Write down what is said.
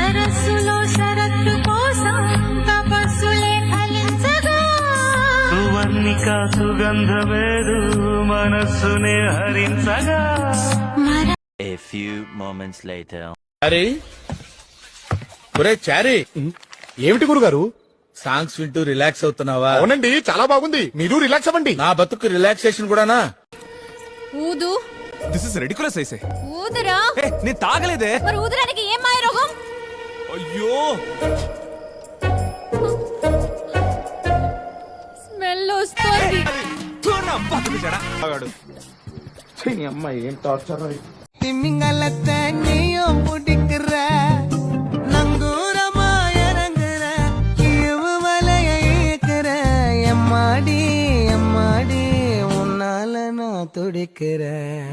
సరస్సులో షరత్తు కోసం తపస్సులే ఫలించగా సువర్ణిక సుగంధమేదు మనస్సునే హరించగా. A few moments later. చారీ ఒరే చారీ, ఏమిటి గురుగారు? సాంగ్స్ వింటూ రిలాక్స్ అవుతున్నావా? అవునండి, చాలా బాగుంది. మీరు రిలాక్స్ అవ్వండి. నా బతుకు రిలాక్సేషన్ కూడానా? ఊదు. దిస్ ఇస్ రెడిక్యులస్ ఐసే. ఊదురా. నేను తాగలేదే. మరి ఊదడానికి ఏం మాయ రోగం? అయ్యో స్మెల్ వస్తుంది. అమ్మాయి ఏం టార్చర్. திமிங்கலத்தை நீயும் பிடிக்கிற நங்கூரமா இறங்குற இவு வலைய இழுக்கிற எம்மாடி எம்மாடி உன்னால நான் துடிக்கிறேன்.